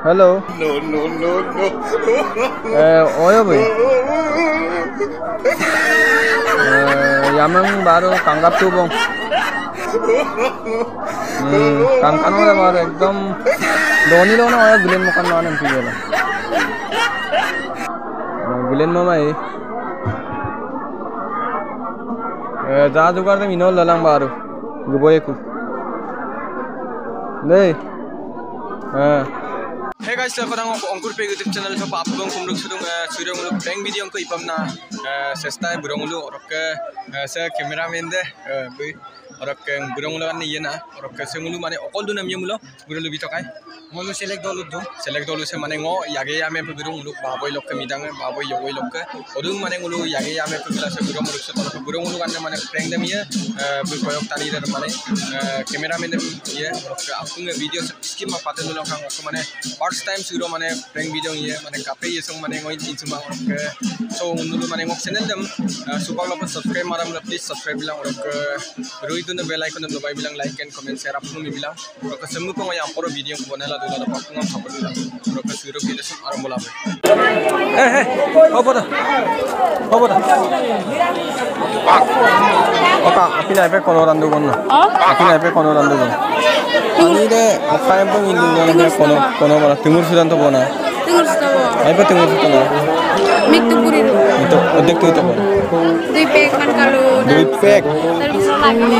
Hello. No. Oyo boy. Yamang baru kanggap tuh bong. Kangkan udah baru ekdom. Doni dona oyo bilen makan mana nanti ya. Bilen mama ini. Jauh juga tuh minol dalang baru. Guboyku. Deh. Hey guys, sekarang angkur pe YouTube channel so आप लोगों को हम लोग सुरंग लोग prank video को इपमना सस्ता है बुरंग लोग और के से कैमरामैन दे और के बुरंग लोग ने ये ना और के से मुलु माने अकल दुन मिया मुलो बुरंग लोग बितकाय मुलु सेलेक्ट दो से माने ngो यागे यामे पे बुरंग लोग बाबोय लोग के मिदांग बाबोय योगोय लोग के ओदुं माने मुलु यागे यामे पे से बुरंग लोग से तो बुरंग लोग ने माने प्रैंक दे मिया बुकोय ताली दे माने कैमरामैन दे ये और के आपने वीडियो स्किप मा पाते लोग का माने first time suruh mana prank video ini, mana kafe ya song mana ngoin tin cuma orang ke, so dulu mana ngok channel dem, supaya lo pun subscribe maram lo please subscribe bilang orang ke, baru itu nih bell icon dem lo bilang like and comment share apa pun bilang, orang ke semua pun yang poro video ko bonela dulu ada apa pun support dulu, orang ke suruh video sum aram bola be. Apa dah? Oka, api naik pe kono randu kono. Api naik pe kono randu kono. Ini deh, apa yang pun ini namanya kono mana timur sudan tu mana? Timur sudan. Apa timur sudan? Mik tu puri. Itu, odek tu itu apa? Dui pek kan kalau. Dui pek. Terus lagi.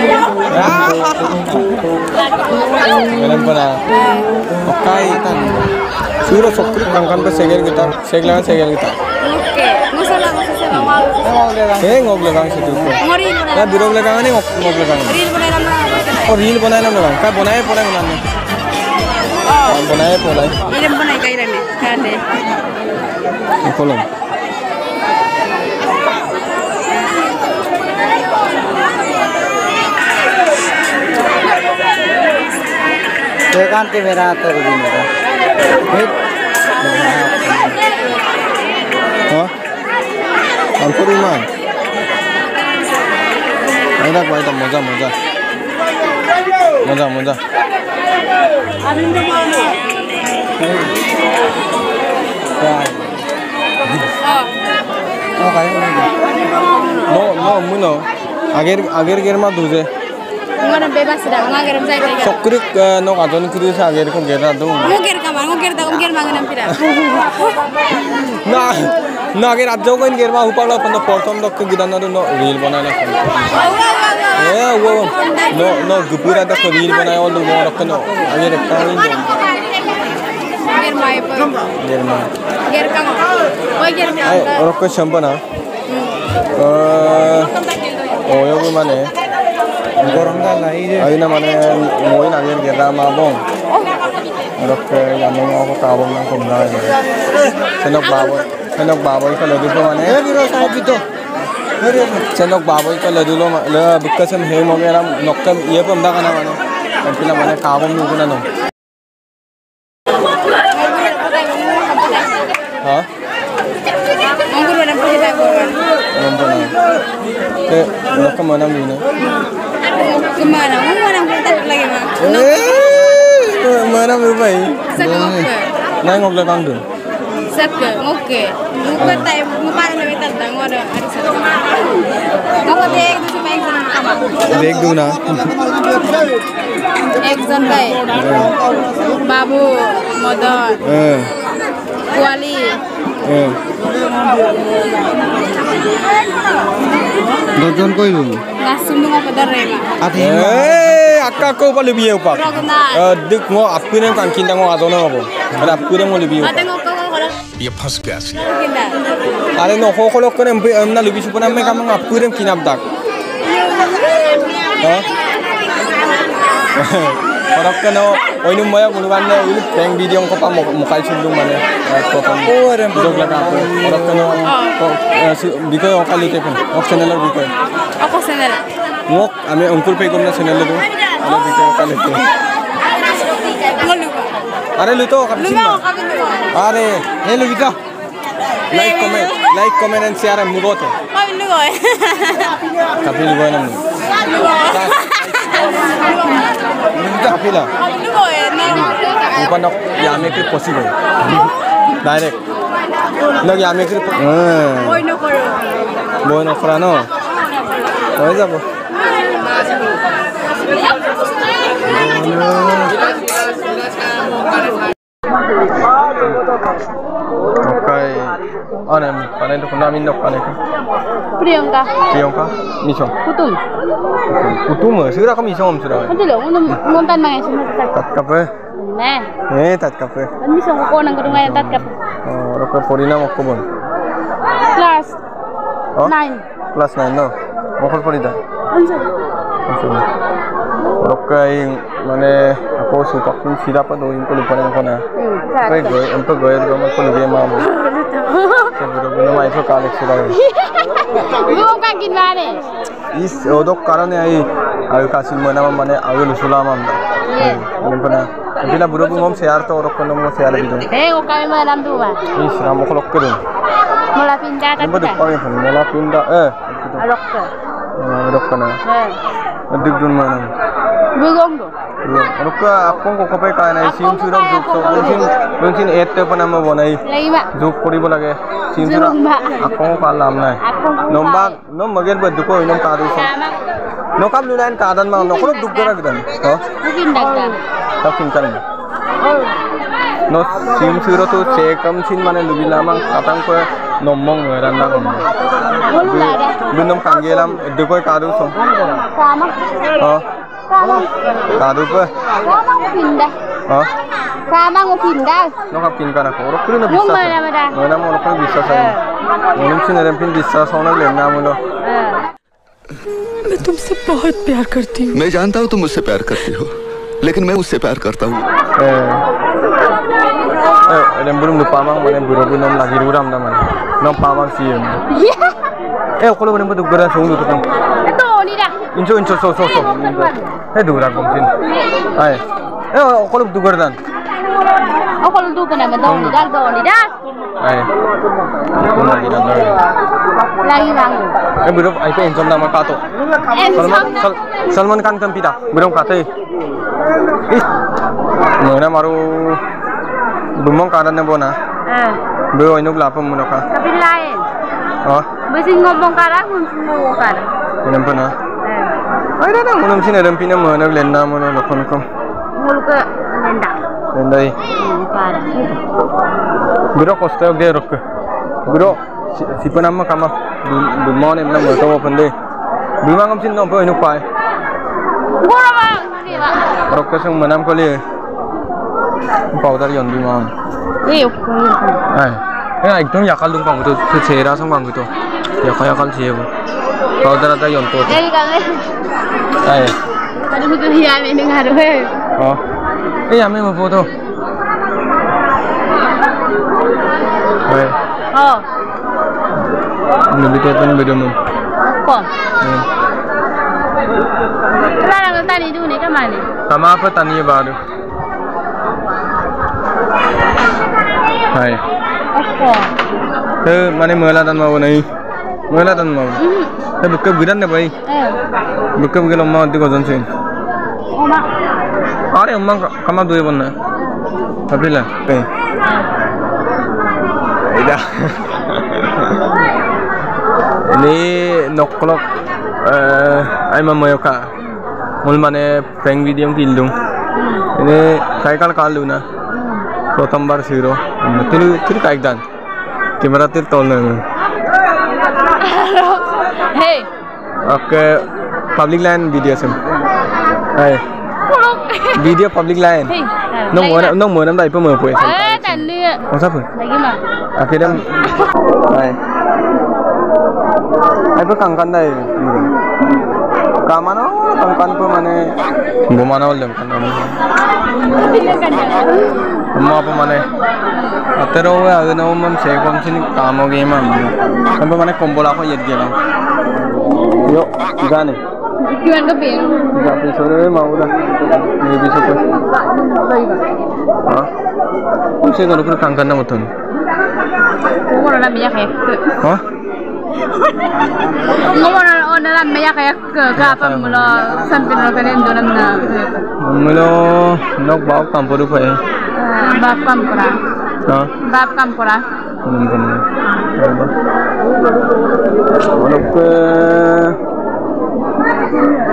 Menem pernah. Okai tan. Suruh sokri kangkan pe segel kita. Oke, masalah malu. Ngok legang situ. Ngoril. Ya birok legang ni ngok legang. Reel बनाए ना. और रील बनाए ना लोग क्या बनाए पड़ा बनाने बनाए रील बनाए कहीं रहने खाने खोलो बेगान के मेरा तो भी मेरा हाँ हमको रीमान ऐसा भाई तो मजा no muno ager germa duje mana bebas dah ngager saya lagi sokrik no kadon kiri sa ager ko gera do ngager mangan pira na ager adjo ko germa upala pando portom dok gidan no reel banana no gupura da ko reel banaya all no rakno ager ekta ni orang ke Sampana, oh ya mana? गरम दा लाई Ayo namanya moin akhir kita mabong. Orang ke yang mau ke kabung yang kumda aja. Senok baboy kalau dulu mana? Senok baboy kalau dulu le bekas sem he mau meram nokam iya pemda kana mana? Tapi namanya kabung juga nano. Hah? anggur mana pun kita buat Kemana ini? kemana pun tak lagi mah Mana berubah? Nengok belakang dulu. Oke, bukan tay mupan lebih tentang ada sana. Mau dek tu cuma exam sama. Dek dulu na. Exam day. Babu, Modan. Kuali. दोजन कोई लूँ Langsung dengan pederema. Akka kau paling biar apa? Dek mau apa ni kan kita mau atau apa? Ada apa ni mau lebih? Ada ngok kalau. ये फंस गया सी Kita. Ada no kalau kan emna lebih supaya mereka mau apa ni kinap dak? Orang kan oh ini maya muluan ni prank video ko pa mukha sundung mana? Potong. Jog laga ako. Orang kan biko okali te pun. Ok channel la biko. Aku channel. Ngok ame angkul pe komna channel la do. Ada biko okali te. Ngolu. Are luto kapsin na. Are hello biko. Like comment and share mugoto. Kami lugoy. Kapil lugoy namu. Lugoy. Kapila. Lugoy. Bukan nok yame ke possible. Direct. Nok yame ke. Boy no kora no. Boy jabo. Okay. Ano panen to namin nok panen. Priyanka. Priyanka. Misong. Putum. Putum sira ka misong sira. Hindi lang nonton mga isin Tat kape. Tat kape. Misong ko nang kadungay tat kape. Oh, roko porina mo ko bon. Class 9. Class 9 no. Mokol porida. Answer. Rokai mane ako supak pun sida pa do yung lupa ko na. Kay goy, ang goy do mo ko lubi mamo. Siguro ko na mai ko kalik sila. Buong ka ginwane. Is odok karane ai ayu kasin mo naman mane ayu lusulamam. Ano pa na. Bila buro ko mom share to rok ko mo share bido. O kami mo nam duba. Is ram ko lok ko do. Mula pinda ta. Ano pa yung mula pinda Alok ka. Rok ka na. Adik dun mana. Bugong do. Rok ka akong ko kapay ka na sim surok juk so donsin ette pa na mo bonai. Lagi ba? Juk koribo lage. Sim surok akong ka lam na. Nombak nom magel ba duko inom ka do so. No kam lulan ka dan ma no ko duk gara gidan. Ho? Bugin dagda. Takin kan. No sim surok to se kam sin mane lubila mang katang ko nomong randa ko. Wala da. Binom kangelam duko ka do so. Sama. Ho? Kado pa. Sama ko pinda. Ha? Sama ko pinda. No kapin ka na ko. Rok na bisa. Mana mo rok bisa sa. Munum sinarem pin bisa sa na lenna mo lo. मैं तुमसे बहुत प्यार करती हूँ। मैं जानता हूँ तुम मुझसे प्यार करती हो, लेकिन मैं उससे प्यार करता हूँ। Belum lupa mang mana buru nom lagi ruram na mana. Nom pamang sih. Kalau mana betul geran sungguh tu kan. Itu ni dah. Inco so. Dura kumsin. Kalau betul geran. Kalau tu kena betul ni dah. Lagi dah. Lagi bang. Belum. Itu encom nama kato. Salman Khan kan pita. Belum kata. Mana maru. Bumong karan na bona. Beo inog lapam mo na ka. Kapil lain. Basing ngomong karang, ngomong karang. Ilan pa na? Ay na munam sinarang pinamo naglenna mo na lokon ko. Mulu ka lenda. Lenday. Karang. Biro kosta og de rok. Biro sipanam kama dumon emna mo to pande. Bimangam sin no po inog pa. Gura ba? Di ba? Rok ka sang manam ko li. Powder yon bimang. Ay ekdom yakal dum pang to chera sang pang to. Yakal chebo. Powder ada yon to. Dari kami. Ay. Tadi betul hiam ini ngaruh. Oh. Yame mo foto. Ay. Oh. Nabito pa ni video mo. Ko. Wala lang tani dun ni kamani. Tama pa tani ba do? Hai. Ako. Mana melatan mau nih? Melatan mau. Buka bulan na ba? Buka bulan mau di kosan sih. Oma. Are umang kama dua bon na. Tapi lah. Ida. Ini noklok ay mamayoka. Mul mane prank video kildung. Ini saya kalu na. Protambar zero. Tiru kayak dan. Kamera tir tol na. Hey. Oke, public line video sem. Hey. Video public line. Nong mo nam dai pa mo po. Tan ni. Masa po? Lagi mah. Akhirnya. Hai. Ay pa kangkan dai. Kamano kangkan po mane. Bumana ulam kan. Amma pa mane. Atero agna umam se kom sin kamo game am. Kan pa mane kombola ko yed gelam. Yo, gane. Gimana keping? Tiga episode mau dah. Ini bisa tu. Hah? Kau saya kalau kau kangkan nama tu. Kau nak minyak hek? Hah? Ngomong onaran maya kayak ke apa mula sampai nolakan dolan na. Mula nok bau kampur apa ya? Bab kampura. Nah, Bab kampura. mungkin.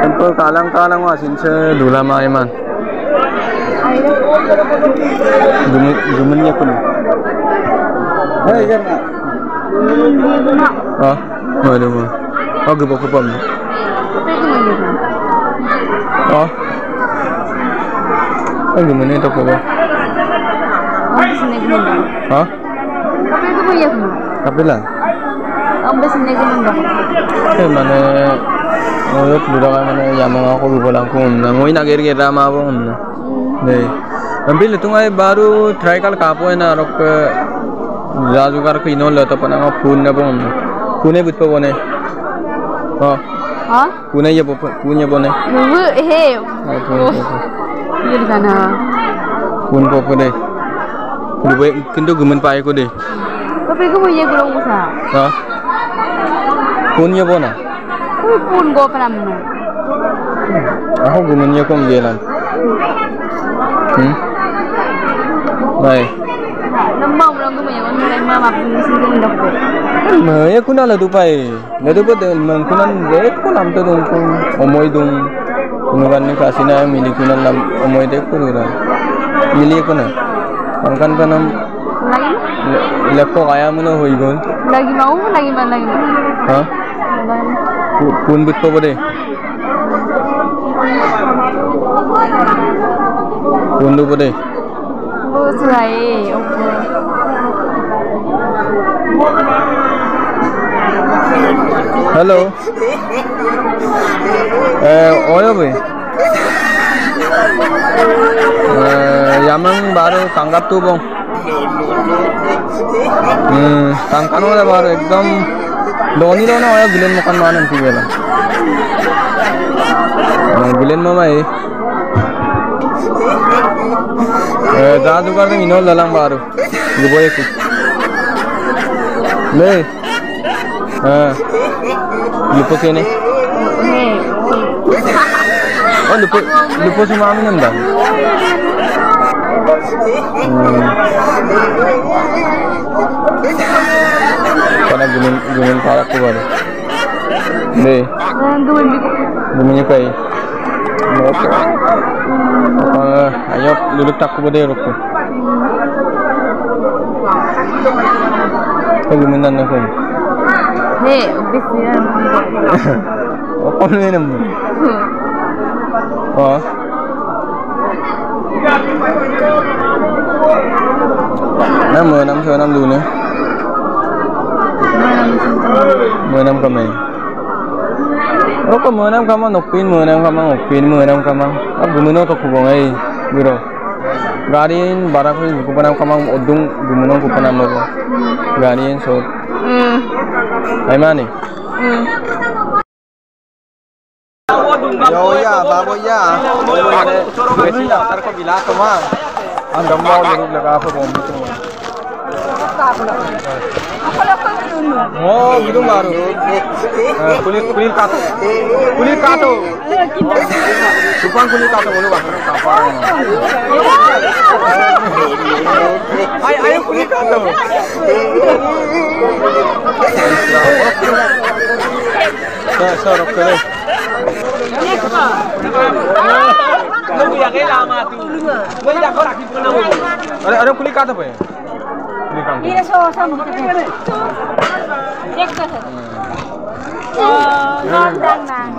Nok sampai kalang wasin se dula maiman. Gumennya kuno. Hei, jangan. Ah, mana mah? Oh, gebok-gebok. Oh. Ang gumana ito po ba? Ha? Kape lang? Eh, mana ngayot budak ay mana yamang ako bubalang ko na ngoy nagir-gira mabo na. Deh. Ambil itu ay baru try kal kapo na rok rajugar ko inol to pa na phone na bong. Phone but pa bone. Oh. Ha? Phone ya po phone bone. He. Yun kana. Phone po deh. Luwe kinto gumen pa ko deh. Tapi ko mo ye gulong usa. Ha? Phone ya bona. Phone go pa naman. Ako gumen ya ko ngelan. Baik. Nambang lang ko mo ye online mama pinsin ko ndok ko. Maya kuna la dupai. La dupa de man kuna ret ko nam to dong ko omoy dong. Kunugan ni kasina mili kuna nam omoy de ko dura. Mili ko na. Angkan pa nam Lagi? lekko kaya mo na hoy gon. Lagi mau lagi man lagi. Ha? Pun but pa ba de? Pundu pa de. Busuai. Okay. Hello. Oyo be. Yamang baru tanggap tuh bong. Tangkano na baru ekdom doni na oyo gilen makan manan sih bela. Gilen mama जादूगर तो इन्हों ललांग बारू गुबोए कुछ ले हाँ लुपो के ने oh lupo si mami nanda karena gumin parak ko baru deh guminnya kayak ayo luluk tak ko ba deh roko guminan na ko Busy yan. Apa na naman? Oh. Nam sa nam luna. Nam kami. Oh, nam kama nokpin, nam kama ngokpin, nam kama. Ab gumuno to kubong ay biro. Garin barak ko panam kama odung gumuno ko panam mo. Garin so. Ay mani. Yo ya, baboy ya. Besi ya, tar ko bila to ma. Ang dammo lurug laga pa bomb to. Oh, gidung baru. Kulit kato. Kulit kato. Supang kulit kato mulu bang. Kapal. Ayo kulit kato. Sorok kere. Nunggu ya kayak lama tuh. Gue tidak kau lagi pernah nunggu. Ada kulit kato apa ya? Ini so sama kita. Cek ke. Oh, nonton nang.